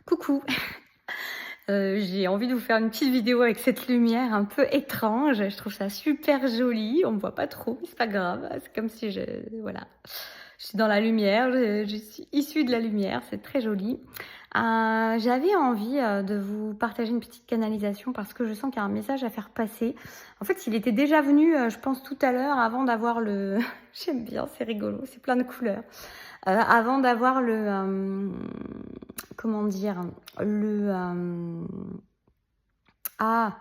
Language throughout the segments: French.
Coucou, j'ai envie de vous faire une petite vidéo avec cette lumière un peu étrange. Je trouve ça super joli. On me voit pas trop, mais c'est pas grave. C'est comme si voilà, je suis dans la lumière, je suis issue de la lumière, c'est très joli. J'avais envie de vous partager une petite canalisation parce que je sens qu'il y a un message à faire passer. En fait, il était déjà venu, je pense tout à l'heure, avant d'avoir le j'aime bien, c'est rigolo, c'est plein de couleurs. Avant d'avoir comment dire? Le, ah,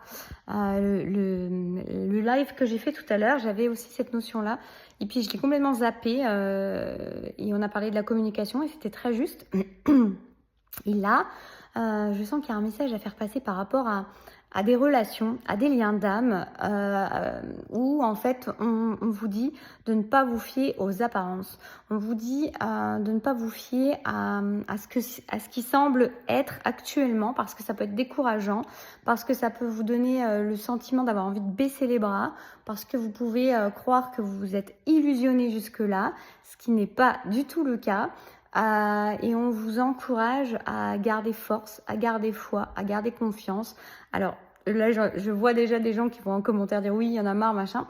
le live que j'ai fait tout à l'heure, j'avais aussi cette notion-là et puis je l'ai complètement zappé, et on a parlé de la communication et c'était très juste. Et là, je sens qu'il y a un message à faire passer par rapport à des relations, à des liens d'âme, où en fait on vous dit de ne pas vous fier aux apparences. On vous dit de ne pas vous fier à ce qui semble être actuellement, parce que ça peut être décourageant, parce que ça peut vous donner le sentiment d'avoir envie de baisser les bras, parce que vous pouvez croire que vous vous êtes illusionné jusque-là, ce qui n'est pas du tout le cas. Et on vous encourage à garder force, à garder foi, à garder confiance. Alors là, je vois déjà des gens qui vont en commentaire dire oui, il y en a marre, machin.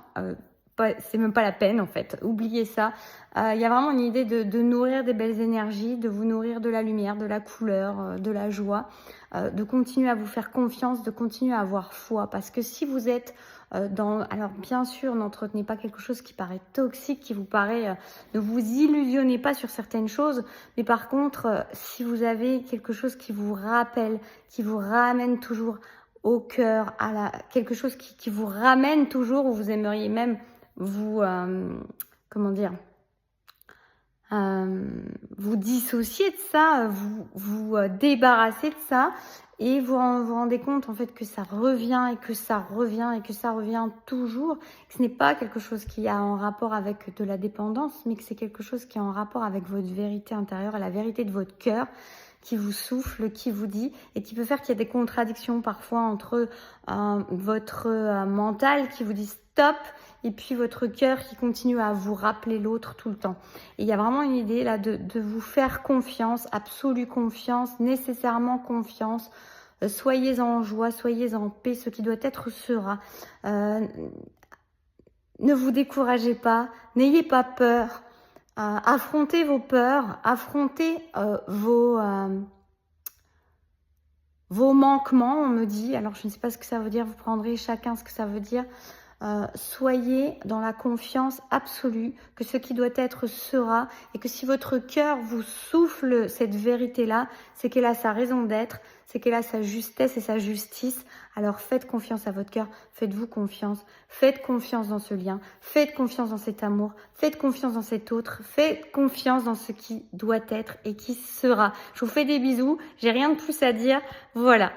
C'est même pas la peine en fait, oubliez ça. Il y a vraiment une idée de nourrir des belles énergies, de vous nourrir de la lumière, de la couleur, de la joie, de continuer à vous faire confiance, de continuer à avoir foi. Parce que si vous êtes alors bien sûr, n'entretenez pas quelque chose qui paraît toxique, qui vous paraît, ne vous illusionnez pas sur certaines choses, mais par contre, si vous avez quelque chose qui vous rappelle, qui vous ramène toujours au cœur, quelque chose qui vous ramène toujours, où vous aimeriez même vous, comment dire, vous dissocier de ça, vous débarrasser de ça, et vous rendez compte en fait que ça revient et que ça revient et que ça revient toujours, que ce n'est pas quelque chose qui a en rapport avec de la dépendance, mais que c'est quelque chose qui est en rapport avec votre vérité intérieure, la vérité de votre cœur, qui vous souffle, qui vous dit, et qui peut faire qu'il y a des contradictions parfois entre votre mental qui vous dit stop, et puis votre cœur qui continue à vous rappeler l'autre tout le temps. Et il y a vraiment une idée là de vous faire confiance, absolue confiance, nécessairement confiance. Soyez en joie, soyez en paix, ce qui doit être sera. Ne vous découragez pas, n'ayez pas peur. Affrontez vos peurs, affrontez vos manquements, on me dit. Alors, je ne sais pas ce que ça veut dire, vous prendrez chacun ce que ça veut dire. Soyez dans la confiance absolue que ce qui doit être sera, et que si votre cœur vous souffle cette vérité-là, c'est qu'elle a sa raison d'être, c'est qu'elle a sa justesse et sa justice. Alors faites confiance à votre cœur, faites-vous confiance, faites confiance dans ce lien, faites confiance dans cet amour, faites confiance dans cet autre, faites confiance dans ce qui doit être et qui sera. Je vous fais des bisous, j'ai rien de plus à dire, voilà.